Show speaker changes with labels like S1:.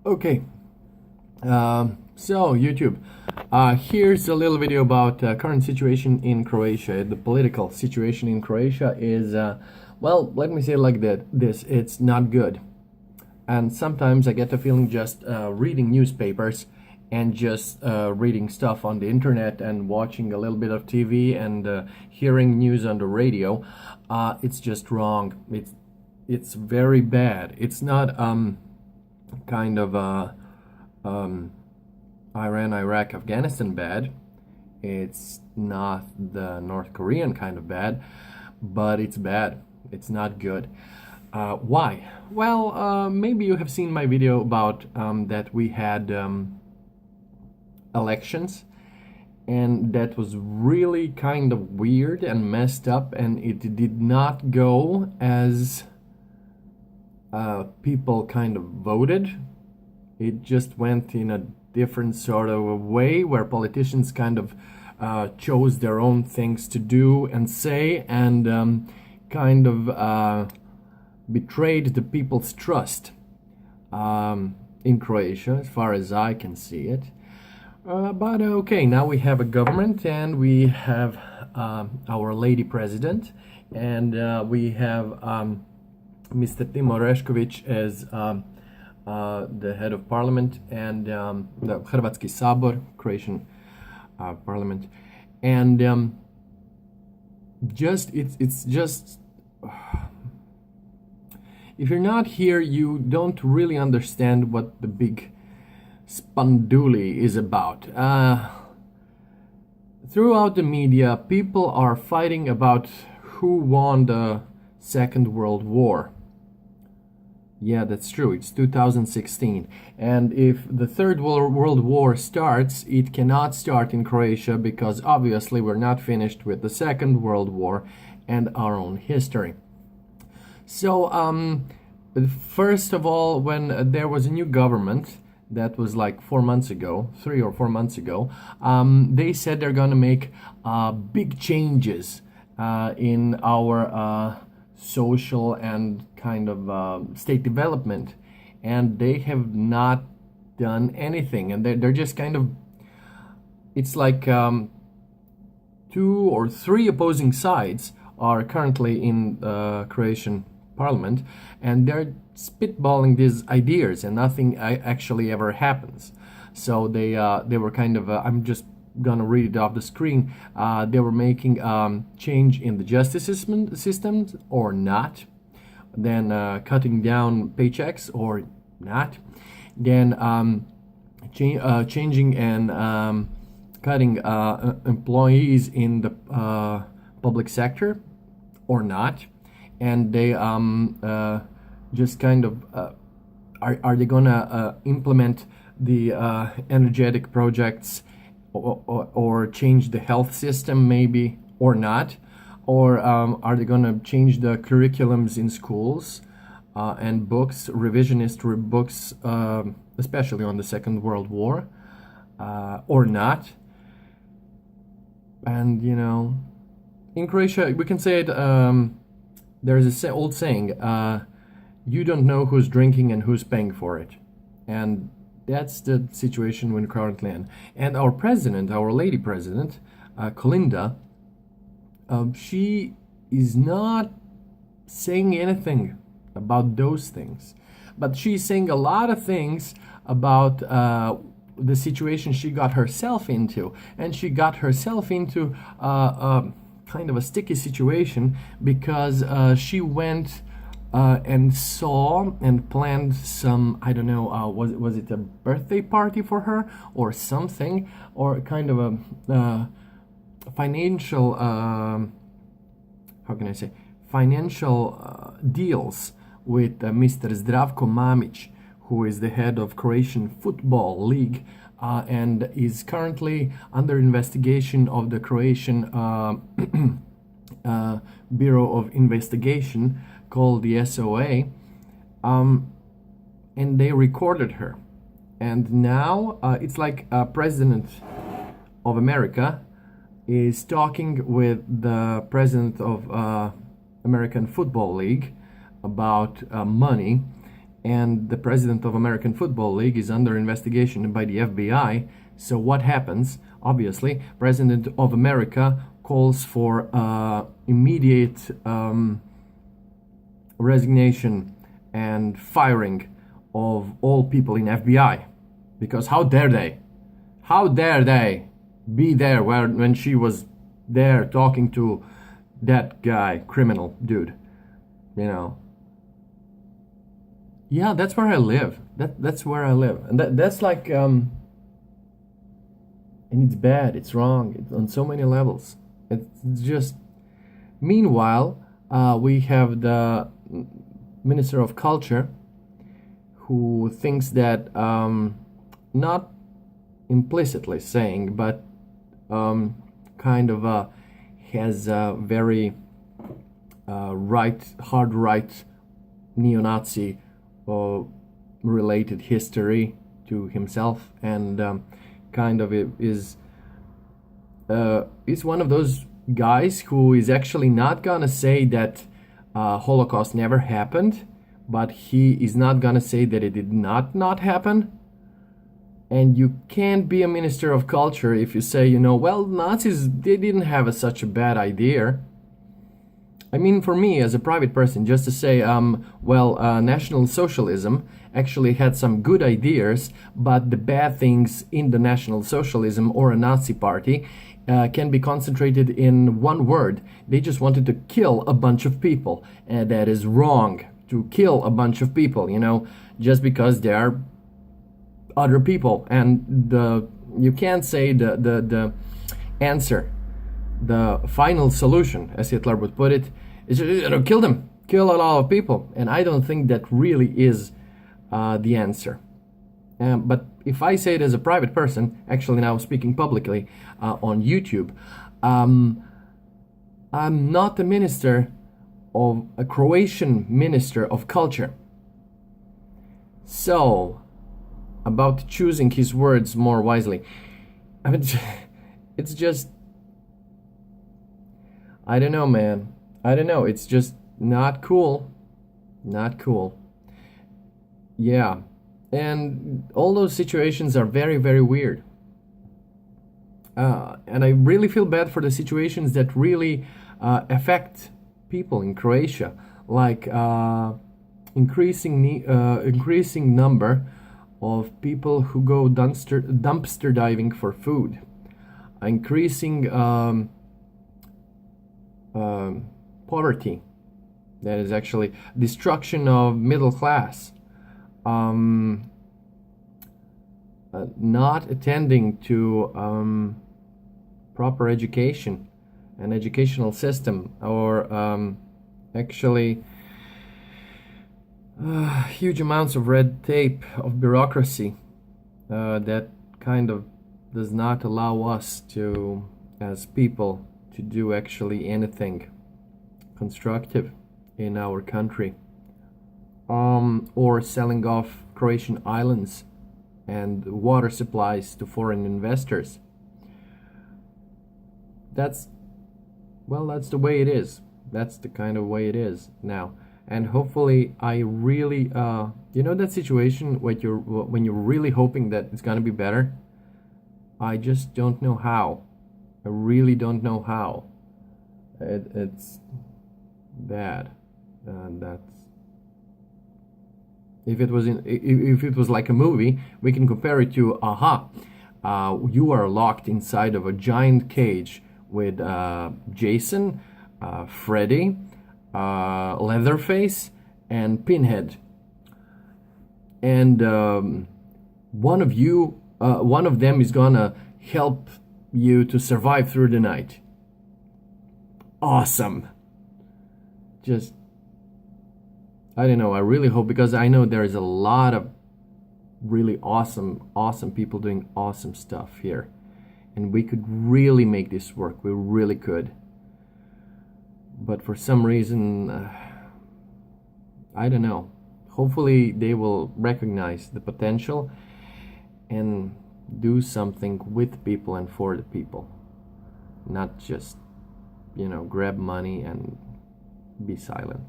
S1: Okay, so YouTube, here's a little video about current situation in Croatia. The political situation in Croatia is, well, let me say it like that. It's not good. And sometimes I get the feeling just reading newspapers and just reading stuff on the internet and watching a little bit of TV and hearing news on the radio. It's just wrong. It's very bad. It's not kind of Iran, Iraq, Afghanistan bad. It's not the North Korean kind of bad, but it's bad. It's not good. Why? Well, maybe you have seen my video about that we had elections, and that was really kind of weird and messed up, and it did not go as people kind of voted. It just went in a different sort of a way where politicians kind of chose their own things to do and say, and kind of betrayed the people's trust in Croatia, as far as I can see it. But okay, now we have a government, and we have our lady president, and we have Mr. Timo Orešković as the head of parliament, and the Hrvatski Sabor, Croatian parliament, and it's just if you're not here, you don't really understand what the big spanduli is about. Throughout the media, people are fighting about who won the Second World War. Yeah, that's true. It's 2016. And if the Third World War starts, it cannot start in Croatia because obviously we're not finished with the Second World War and our own history. So, first of all, when there was a new government, that was like 4 months ago, 3 or 4 months ago, they said they're gonna make big changes in our social and kind of state development, and they have not done anything, and they're just kind of, it's like 2 or 3 opposing sides are currently in the Croatian parliament, and they're spitballing these ideas, and nothing actually ever happens. So they were kind of I'm just gonna read it off the screen. They were making change in the justice system or not, then cutting down paychecks or not, then changing and cutting employees in the public sector or not, and they just kind of are they gonna implement the energetic projects, or change the health system maybe or not, or are they gonna change the curriculums in schools and books, revisionist books, especially on the Second World War, or not? And you know, in Croatia we can say it, there's a old saying, you don't know who's drinking and who's paying for it. And that's the situation we're currently in. And our president, our lady president, Kolinda, she is not saying anything about those things. But she's saying a lot of things about the situation she got herself into. And she got herself into kind of a sticky situation because she went and saw and planned some, I don't know, was it a birthday party for her or something, or kind of a financial, how can I say, financial deals with Mr. Zdravko Mamić, who is the head of Croatian Football League, and is currently under investigation of the Croatian Bureau of Investigation, called the SOA, and they recorded her. And now it's like President of America is talking with the president of American Football League about money, and the president of American Football League is under investigation by the FBI. So what happens? Obviously, President of America calls for immediate resignation and firing of all people in FBI, because how dare they? How dare they be there when she was there talking to that guy, criminal dude, you know? Yeah, that's where I live. That's where I live, and that's like and it's bad. It's wrong. It's on so many levels. It's just. Meanwhile, we have the Minister of Culture, who thinks that not implicitly saying, but kind of has a very hard right neo-Nazi related history to himself, and kind of is one of those guys who is actually not gonna say that Holocaust never happened, but he is not gonna say that it did not happen. And you can't be a minister of culture if you say, well, Nazis, they didn't have such a bad idea. I mean, for me as a private person, just to say, National Socialism actually had some good ideas, but the bad things in the National Socialism or a Nazi party can be concentrated in one word. They just wanted to kill a bunch of people, and that is wrong, to kill a bunch of people, just because they are other people. And you can't say the answer, the final solution, as Hitler would put it, is kill them, kill a lot of people. And I don't think that really is the answer. But if I say it as a private person, actually now speaking publicly on YouTube, I'm not a minister of a Croatian minister of culture. So, about choosing his words more wisely. I mean, it's just, I don't know, man. I don't know. It's just not cool. Not cool. Yeah. And all those situations are very, very weird. And I really feel bad for the situations that really affect people in Croatia, like increasing number of people who go dumpster diving for food, increasing poverty, that is actually destruction of middle class, not attending to proper education, an educational system, or actually huge amounts of red tape, of bureaucracy that kind of does not allow us to, as people, to do actually anything constructive in our country, or selling off Croatian islands and water supplies to foreign investors. That's the way it is. That's the kind of way it is now. And hopefully, I really, that situation when you're really hoping that it's gonna be better. I just don't know how. I really don't know how. It's bad, and that's. If it was like a movie, we can compare it to you are locked inside of a giant cage with Jason, Freddy, Leatherface, and Pinhead, and one of them is gonna help you to survive through the night. Awesome. Just, I don't know, I really hope, because I know there is a lot of really awesome people doing awesome stuff here, and we could really make this work. We really could. But for some reason, I don't know. Hopefully they will recognize the potential and do something with people and for the people. Not just, grab money and be silent.